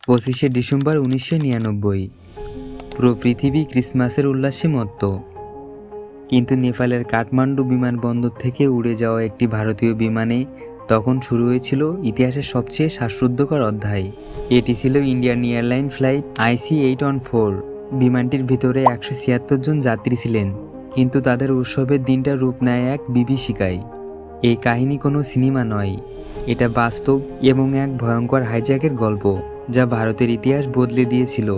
25 December 1999। পুরো পৃথিবী ক্রিসমাসের উল্লাসে মত্ত। কিন্তু নেপালের কাঠমান্ডু বিমানবন্দর থেকে উড়ে যাওয়া একটি ভারতীয় বিমানে তখন শুরু হয়েছিল ইতিহাসের সবচেয়ে শ্বাসরুদ্ধকর অধ্যায়। এটি ছিল ইন্ডিয়ান এয়ারলাইন ফ্লাইট IC-814। বিমানটির ভিতরে 176 জন যাত্রী ছিলেন, কিন্তু তাদের উৎসবের দিনটা রূপ নেয় এক বিভীষিকায়। এই কাহিনী কোনো সিনেমা নয়, এটা বাস্তব এবং এক ভয়ঙ্কর হাইজ্যাকের গল্প যা ভারতের ইতিহাস বদলে দিয়েছিল।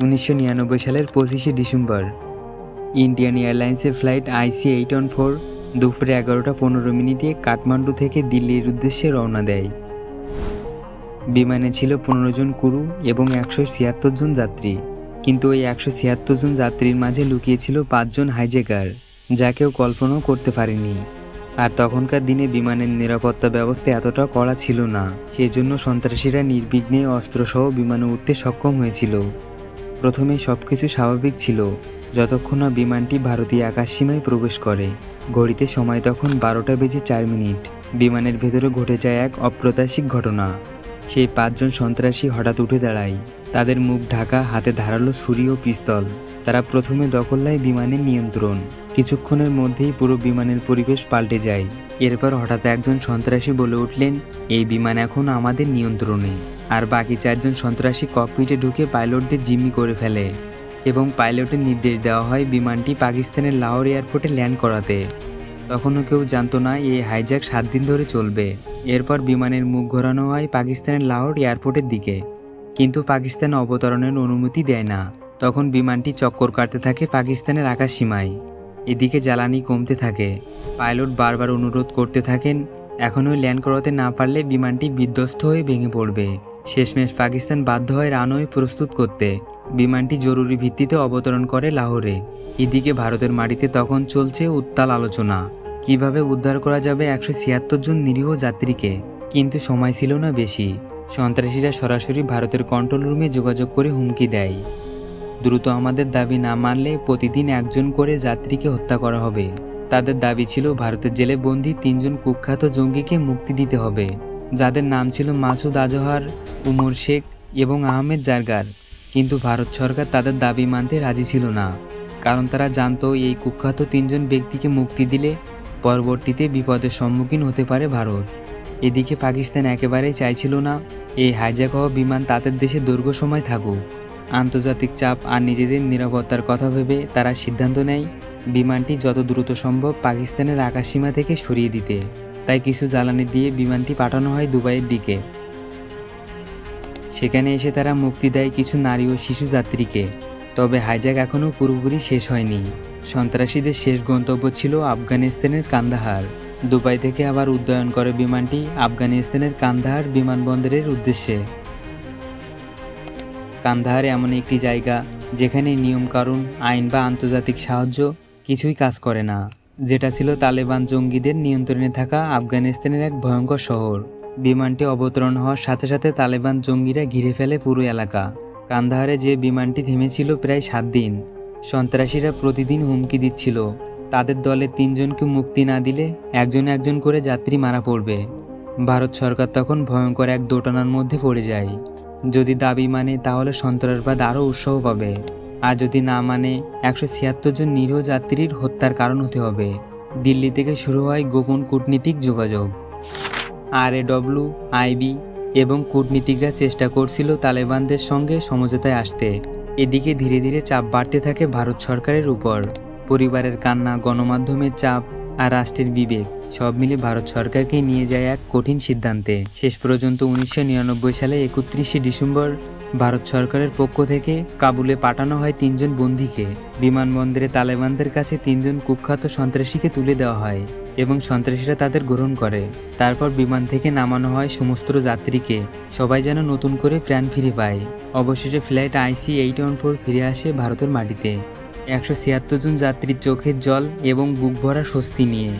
1999 সালের 25 ডিসেম্বর ইন্ডিয়ান এয়ারলাইন্সের ফ্লাইট IC-814 দুপুরে 11:15 কাঠমান্ডু থেকে দিল্লির উদ্দেশ্যে রওনা দেয়। বিমানে ছিল 15 জন ক্রু এবং 176 জন যাত্রী, কিন্তু ওই 176 জন যাত্রীর মাঝে লুকিয়েছিল 5 জন হাইজ্যাকার, যা কেউ কল্পনাও করতে পারেনি। আর তখনকার দিনে বিমানের নিরাপত্তা ব্যবস্থা এতটা কড়া ছিল না, সেজন্য সন্ত্রাসীরা নির্বিঘ্নে অস্ত্রসহ বিমানে উঠতে সক্ষম হয়েছিল। প্রথমে সবকিছু স্বাভাবিক ছিল, যতক্ষণ না বিমানটি ভারতীয় আকাশসীমায় প্রবেশ করে। ঘড়িতে সময় তখন 12:04। বিমানের ভেতরে ঘটে যায় এক অপ্রত্যাশিত ঘটনা। সেই 5 জন সন্ত্রাসী হঠাৎ উঠে দাঁড়ায়, তাদের মুখ ঢাকা, হাতে ধারালো ছুরি ও পিস্তল। তারা প্রথমে দখল নেয় বিমানের নিয়ন্ত্রণ। কিছুক্ষণের মধ্যেই পুরো বিমানের পরিবেশ পাল্টে যায়। এরপর হঠাৎ একজন সন্ত্রাসী বলে উঠলেন, এই বিমান এখন আমাদের নিয়ন্ত্রণে। আর বাকি 4 জন সন্ত্রাসী ককপিটে ঢুকে পাইলটদের জিম্মি করে ফেলে এবং পাইলটের নির্দেশ দেওয়া হয় বিমানটি পাকিস্তানের লাহোর এয়ারপোর্টে ল্যান্ড করাতে। তখনও কেউ জানতো না এই হাইজ্যাক 7 দিন ধরে চলবে। এরপর বিমানের মুখ ঘোরানো হয় পাকিস্তানের লাহোর এয়ারপোর্টের দিকে, কিন্তু পাকিস্তান অবতরণের অনুমতি দেয় না। তখন বিমানটি চক্কর কাটতে থাকে পাকিস্তানের আকাশসীমায়। এদিকে জ্বালানি কমতে থাকে। পাইলট বারবার অনুরোধ করতে থাকেন, এখনও ল্যান্ড করাতে না পারলে বিমানটি বিধ্বস্ত হয়ে ভেঙে পড়বে। শেষমেশ পাকিস্তান বাধ্য হয় রানওয়ে প্রস্তুত করতে। বিমানটি জরুরি ভিত্তিতে অবতরণ করে লাহোরে। এদিকে ভারতের মাটিতে তখন চলছে উত্তাল আলোচনা, কিভাবে উদ্ধার করা যাবে 176 জন নিরীহ যাত্রীকে। কিন্তু সময় ছিল না বেশি। সন্ত্রাসীরা সরাসরি ভারতের কন্ট্রোল রুমে যোগাযোগ করে হুমকি দেয়, দ্রুত আমাদের দাবি না মানলে প্রতিদিন 1 জন করে যাত্রীকে হত্যা করা হবে। তাদের দাবি ছিল ভারতের জেলে বন্দী 3 জন কুখ্যাত জঙ্গিকে মুক্তি দিতে হবে, যাদের নাম ছিল মাসুদ আজহার, উমর শেখ এবং আহমেদ জারগার। কিন্তু ভারত সরকার তাদের দাবি মানতে রাজি ছিল না, কারণ তারা জানতো এই কুখ্যাত 3 জন ব্যক্তিকে মুক্তি দিলে পরবর্তীতে বিপদের সম্মুখীন হতে পারে ভারত। এদিকে পাকিস্তান একেবারেই চাইছিল না এই হাইজ্যাক হওয়া বিমান তাদের দেশে দীর্ঘ সময় থাকুক। আন্তর্জাতিক চাপ আর নিজেদের নিরাপত্তার কথা ভেবে তারা সিদ্ধান্ত নেয় বিমানটি যত দ্রুত সম্ভব পাকিস্তানের আকাশসীমা থেকে সরিয়ে দিতে। তাই কিছু জ্বালানি দিয়ে বিমানটি পাঠানো হয় দুবাইয়ের দিকে। সেখানে এসে তারা মুক্তি দেয় কিছু নারী ও শিশু যাত্রীকে। তবে হাইজ্যাক এখনও পুরোপুরি শেষ হয়নি। সন্ত্রাসীদের শেষ গন্তব্য ছিল আফগানিস্তানের কান্দাহার। দুবাই থেকে আবার উড্ডয়ন করে বিমানটি আফগানিস্তানের কান্দাহার বিমানবন্দরের উদ্দেশ্যে। কান্দাহার এমন একটি জায়গা যেখানে নিয়মকানুন, আইন বা আন্তর্জাতিক সাহায্য কিছুই কাজ করে না, যেটা ছিল তালেবান জঙ্গিদের নিয়ন্ত্রণে থাকা আফগানিস্তানের এক ভয়ঙ্কর শহর। বিমানটি অবতরণ হওয়ার সাথে সাথে তালেবান জঙ্গিরা ঘিরে ফেলে পুরো এলাকা। কান্দাহারে যে বিমানটি থেমেছিল প্রায় 7 দিন। সন্ত্রাসীরা প্রতিদিন হুমকি দিচ্ছিল, তাদের দলের 3 জনকে মুক্তি না দিলে একজন করে যাত্রী মারা পড়বে। ভারত সরকার তখন ভয়ঙ্কর এক দোটানার মধ্যে পড়ে যায়। যদি দাবি মানে তাহলে সন্ত্রাসবাদ আরও উৎসাহ পাবে, আর যদি না মানে 176 জন নিরীহ যাত্রীর হত্যার কারণ হতে হবে। দিল্লি থেকে শুরু হয় গোপন কূটনীতিক যোগাযোগ। RAW, IB এবং কূটনীতিকরা চেষ্টা করছিল তালেবানদের সঙ্গে সমঝোতায় আসতে। এদিকে ধীরে ধীরে চাপ বাড়তে থাকে ভারত সরকারের উপর। পরিবারের কান্না, গণমাধ্যমের চাপ আর রাষ্ট্রের বিবেক সব মিলে ভারত সরকারকে নিয়ে যায় এক কঠিন সিদ্ধান্তে। শেষ পর্যন্ত 1999 সালে 31 ডিসেম্বর ভারত সরকারের পক্ষ থেকে কাবুলে পাঠানো হয় 3 জন বন্দীকে। বিমানবন্দরে তালেবানদের কাছে 3 জন কুখ্যাত সন্ত্রাসীকে তুলে দেওয়া হয় এবং সন্ত্রাসীরা তাদের গ্রহণ করে। তারপর বিমান থেকে নামানো হয় সমস্ত যাত্রীকে, সবাই যেন নতুন করে প্রাণ ফিরে পায়। অবশেষে ফ্লাইট IC-814 ফিরে আসে ভারতের মাটিতে 176 জন যাত্রীর চোখের জল এবং বুক ভরা স্বস্তি নিয়ে।